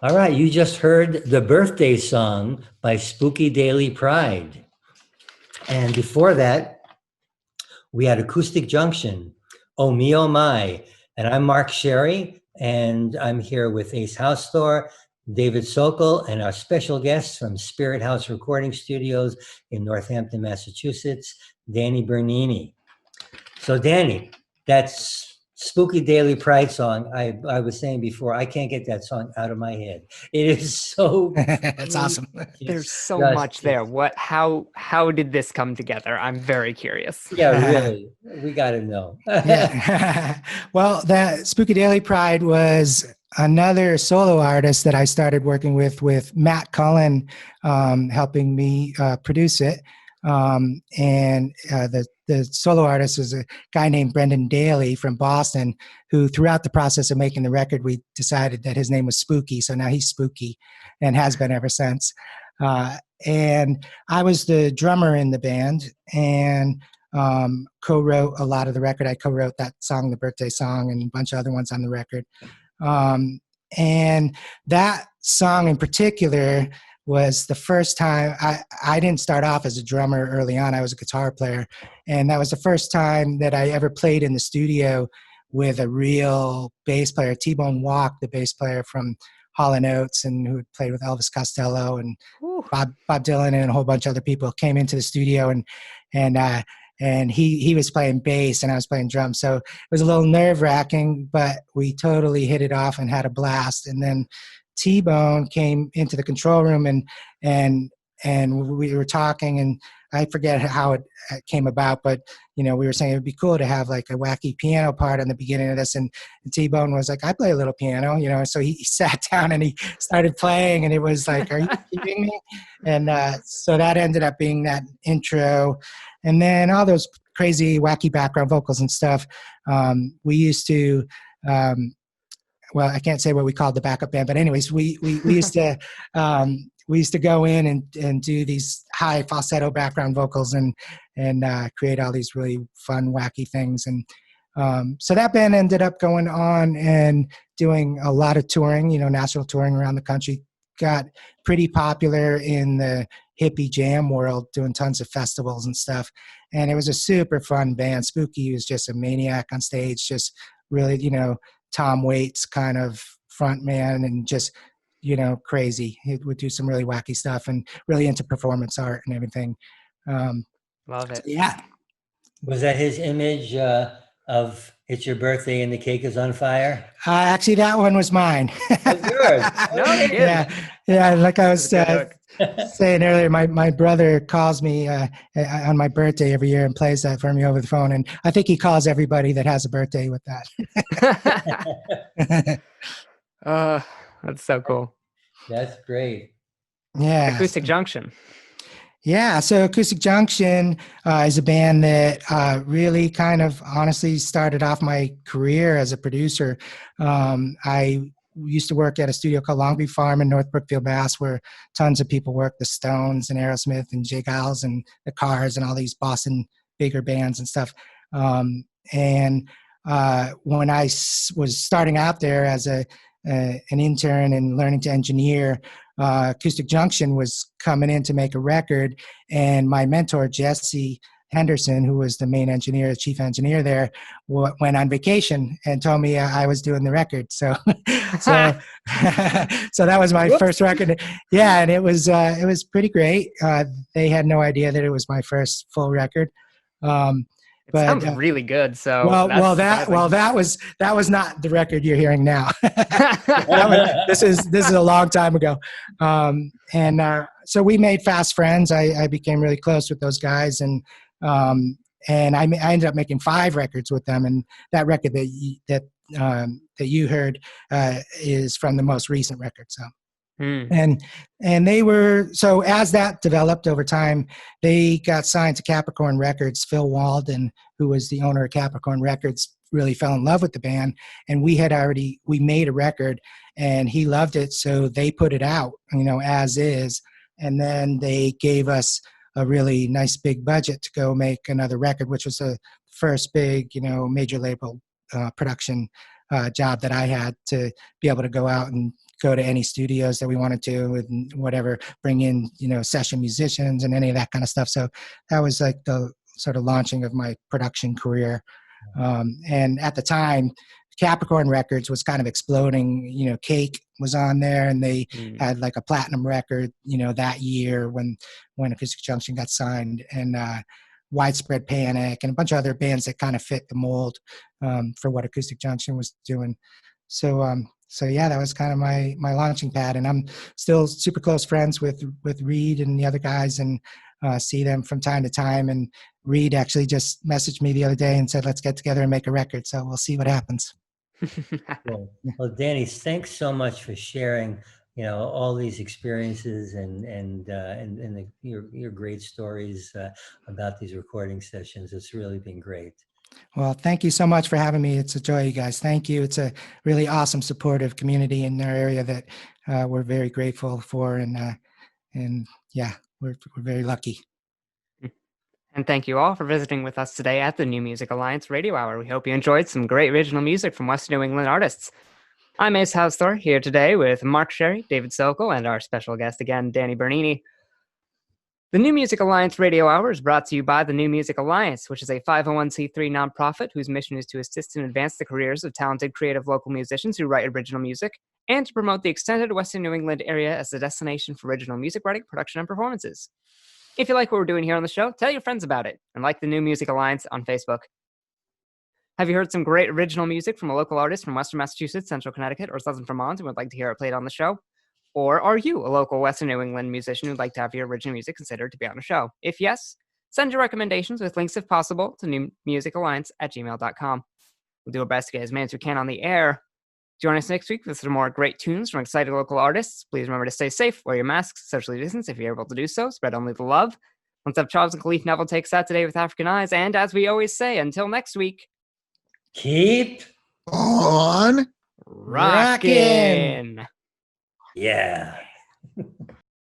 All right, you just heard the birthday song by Spooky Daily Pride. And before that, we had Acoustic Junction, Oh Me, Oh My. And I'm Mark Sherry, and I'm here with Ace House Store, David Sokol, and our special guest from SpiritHouse Recording Studios in Northampton, Massachusetts, Danny Bernini. So Danny, that's Spooky Daily Pride song. I was saying before, I can't get that song out of my head. It is so That's awesome. There's so much there. How did this come together? I'm very curious. Yeah, really. We got to know. Yeah. Well, that Spooky Daily Pride was another solo artist that I started working with Matt Cullen, helping me produce it. The solo artist is a guy named Brendan Daly from Boston, who throughout the process of making the record, we decided that his name was Spookie. So now he's Spookie and has been ever since. And I was the drummer in the band and co-wrote a lot of the record. I co-wrote that song, the birthday song, and a bunch of other ones on the record. And that song in particular was the first time I didn't start off as a drummer early on. I was a guitar player. And that was the first time that I ever played in the studio with a real bass player. T-Bone Walk, the bass player from Hall & Oates, and who had played with Elvis Costello and Bob Dylan and a whole bunch of other people, came into the studio and he was playing bass and I was playing drums. So it was a little nerve-wracking, but we totally hit it off and had a blast. And then T-Bone came into the control room and we were talking, and I forget how it came about, but we were saying it would be cool to have like a wacky piano part in the beginning of this, and T-Bone was like, I play a little piano, so he sat down and he started playing, and it was like, are you kidding me? And so that ended up being that intro, and then all those crazy wacky background vocals and stuff. We used to well, I can't say what we called the backup band, but anyways, we used to go in and do these high falsetto background vocals and create all these really fun, wacky things. And so that band ended up going on and doing a lot of touring, national touring around the country. Got pretty popular in the hippie jam world, doing tons of festivals and stuff. And it was a super fun band. Spookie was just a maniac on stage, just really, Tom Waits kind of front man and just, crazy. He would do some really wacky stuff and really into performance art and everything. Love it. So, yeah. Was that his image of "It's Your Birthday and the Cake is on Fire"? Actually, that one was mine. That's yours. Yeah. Like I was saying earlier, my brother calls me on my birthday every year and plays that for me over the phone, and I think he calls everybody that has a birthday with that. That's so cool. That's great. Yeah. Acoustic Junction. Yeah, so Acoustic Junction is a band that really kind of honestly started off my career as a producer. I used to work at a studio called Longview Farm in North Brookfield, Mass, where tons of people work, the Stones and Aerosmith and Jay Giles and the Cars and all these Boston bigger bands and stuff. And when I was starting out there as an intern and learning to engineer, Acoustic Junction was coming in to make a record, and my mentor Jesse Henderson, who was the main engineer, chief engineer there, went on vacation and told me I was doing the record. So that was my first record. Yeah, and it was pretty great. They had no idea that it was my first full record. It sounds really good. So that was not the record you're hearing now. This is a long time ago. So we made fast friends. I became really close with those guys, and I ended up making 5 records with them. And that record that you heard is from the most recent record. So. And they were, so as that developed over time, they got signed to Capricorn Records. Phil Walden, who was the owner of Capricorn Records, really fell in love with the band, and we made a record and he loved it, so they put it out, as is, and then they gave us a really nice big budget to go make another record, which was the first big, major label production job that I had to be able to go out and go to any studios that we wanted to and whatever, bring in, session musicians and any of that kind of stuff. So that was like the sort of launching of my production career. And at the time, Capricorn Records was kind of exploding. Cake was on there, and they had like a platinum record, that year when Acoustic Junction got signed, and Widespread Panic and a bunch of other bands that kind of fit the mold for what Acoustic Junction was doing. So yeah, that was kind of my launching pad, and I'm still super close friends with Reed and the other guys, and see them from time to time. And Reed actually just messaged me the other day and said, "Let's get together and make a record." So we'll see what happens. Well, Danny, thanks so much for sharing, all these experiences and your great stories about these recording sessions. It's really been great. Well, thank you so much for having me. It's a joy, you guys. Thank you. It's a really awesome, supportive community in our area that we're very grateful for, and yeah, we're very lucky. And thank you all for visiting with us today at the New Music Alliance Radio Hour. We hope you enjoyed some great original music from West New England artists. I'm Ace Housethor, here today with Mark Sherry, David Sokol, and our special guest again, Danny Bernini. The New Music Alliance Radio Hour is brought to you by the New Music Alliance, which is a 501c3 nonprofit whose mission is to assist and advance the careers of talented, creative local musicians who write original music, and to promote the extended Western New England area as a destination for original music writing, production, and performances. If you like what we're doing here on the show, tell your friends about it, and like the New Music Alliance on Facebook. Have you heard some great original music from a local artist from Western Massachusetts, Central Connecticut, or Southern Vermont and would like to hear it played on the show? Or are you a local Western New England musician who'd like to have your original music considered to be on a show? If yes, send your recommendations with links if possible to newmusicalliance@gmail.com. We'll do our best to get as many as we can on the air. Join us next week with some more great tunes from excited local artists. Please remember to stay safe, wear your masks, socially distance if you're able to do so, spread only the love. Let's have Charles and Khalif Neville take us out today with African Eyes, and as we always say, until next week, keep on rockin'! Yeah.